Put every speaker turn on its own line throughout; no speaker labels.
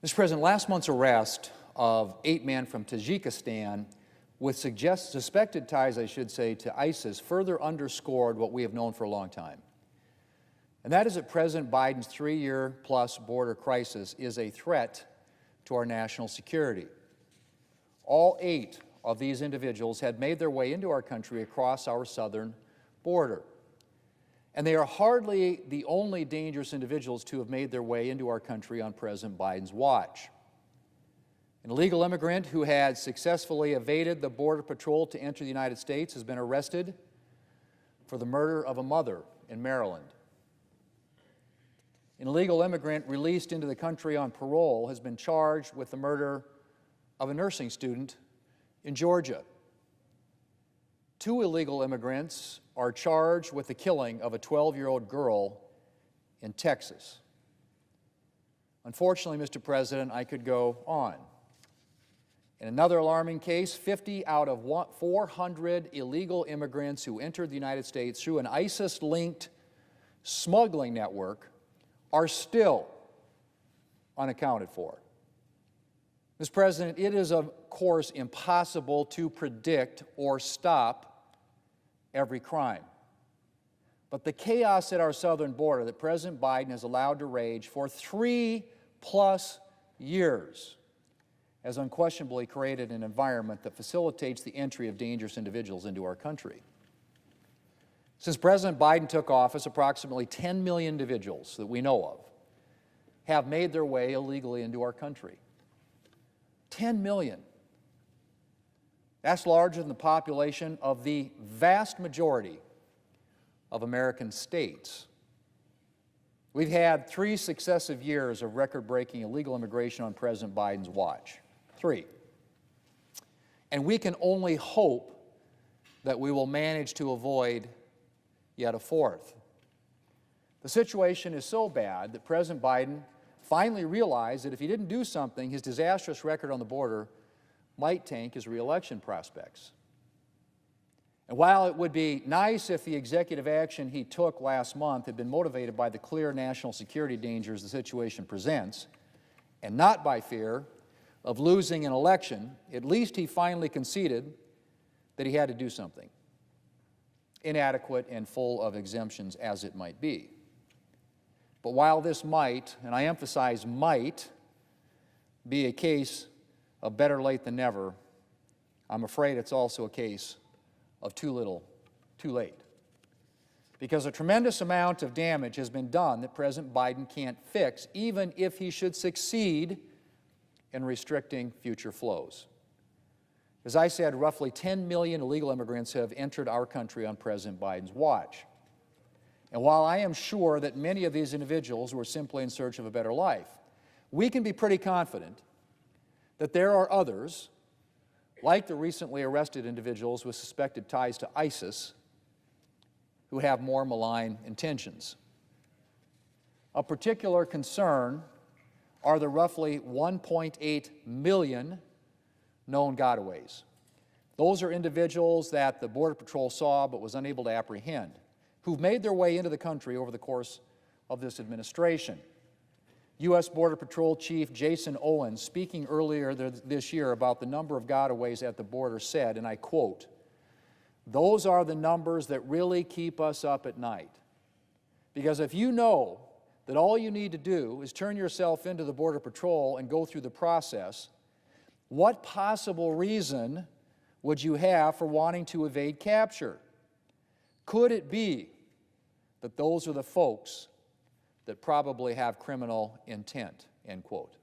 Mr. President, last month's arrest of 8 men from Tajikistan with suspected ties, to ISIS further underscored what we have known for a long time. And that is that President Biden's 3-year-plus border crisis is a threat to our national security. All 8 of these individuals had made their way into our country across our southern border. And they are hardly the only dangerous individuals to have made their way into our country on President Biden's watch. An illegal immigrant who had successfully evaded the Border Patrol to enter the United States has been arrested for the murder of a mother in Maryland. An illegal immigrant released into the country on parole has been charged with the murder of a nursing student in Georgia. 2 illegal immigrants are charged with the killing of a 12-year-old girl in Texas. Unfortunately, Mr. President, I could go on. In another alarming case, 50 out of 400 illegal immigrants who entered the United States through an ISIS-linked smuggling network are still unaccounted for. Mr. President, it is, of course, impossible to predict or stop every crime. But the chaos at our southern border that President Biden has allowed to rage for 3+ years has unquestionably created an environment that facilitates the entry of dangerous individuals into our country. Since President Biden took office, approximately 10 million individuals that we know of have made their way illegally into our country. 10 million. That's larger than the population of the vast majority of American states. We've had 3 successive years of record-breaking illegal immigration on President Biden's watch. 3. And we can only hope that we will manage to avoid yet a 4th. The situation is so bad that President Biden finally realized that if he didn't do something, his disastrous record on the border might tank his re-election prospects. And while it would be nice if the executive action he took last month had been motivated by the clear national security dangers the situation presents, and not by fear of losing an election, at least he finally conceded that he had to do something, inadequate and full of exemptions as it might be. But while this might, and I emphasize might, be a case of better late than never, I'm afraid it's also a case of too little, too late. Because a tremendous amount of damage has been done that President Biden can't fix, even if he should succeed in restricting future flows. As I said, roughly 10 million illegal immigrants have entered our country on President Biden's watch. And while I am sure that many of these individuals were simply in search of a better life, we can be pretty confident that there are others, like the recently arrested individuals with suspected ties to ISIS, who have more malign intentions. Of particular concern are the roughly 1.8 million known gotaways. Those are individuals that the Border Patrol saw but was unable to apprehend, who've made their way into the country over the course of this administration. U.S. Border Patrol Chief Jason Owens, speaking earlier this year about the number of gotaways at the border, said, and I quote, "Those are the numbers that really keep us up at night. Because if you know that all you need to do is turn yourself into the Border Patrol and go through the process, what possible reason would you have for wanting to evade capture? Could it be that those are the folks that probably have criminal intent?" End quote.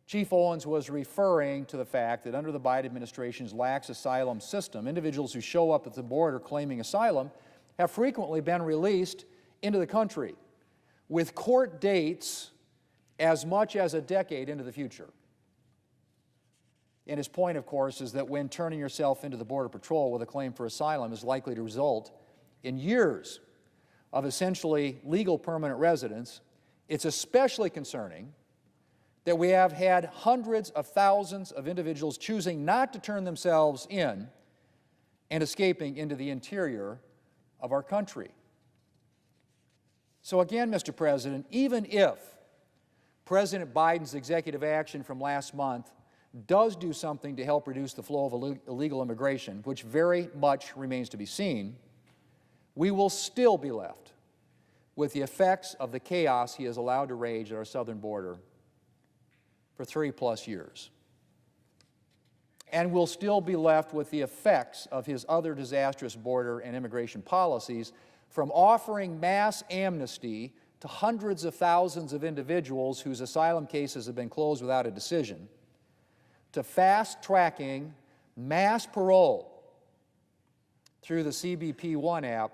Chief Owens was referring to the fact that under the Biden administration's lax asylum system, individuals who show up at the border claiming asylum have frequently been released into the country with court dates as much as a decade into the future. And his point, of course, is that when turning yourself into the Border Patrol with a claim for asylum is likely to result in years of essentially legal permanent residence, it's especially concerning that we have had hundreds of thousands of individuals choosing not to turn themselves in and escaping into the interior of our country. So again, Mr. President, even if President Biden's executive action from last month does do something to help reduce the flow of illegal immigration, which very much remains to be seen, we will still be left with the effects of the chaos he has allowed to rage at our southern border for 3+ years. And we'll still be left with the effects of his other disastrous border and immigration policies, from offering mass amnesty to hundreds of thousands of individuals whose asylum cases have been closed without a decision, to fast-tracking mass parole through the CBP-1 app,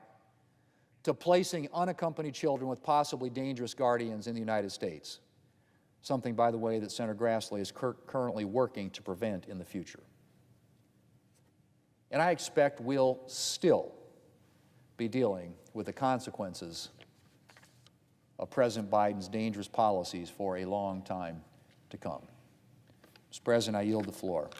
to placing unaccompanied children with possibly dangerous guardians in the United States, something, by the way, that Senator Grassley is currently working to prevent in the future. And I expect we'll still be dealing with the consequences of President Biden's dangerous policies for a long time to come. Mr. President, I yield the floor.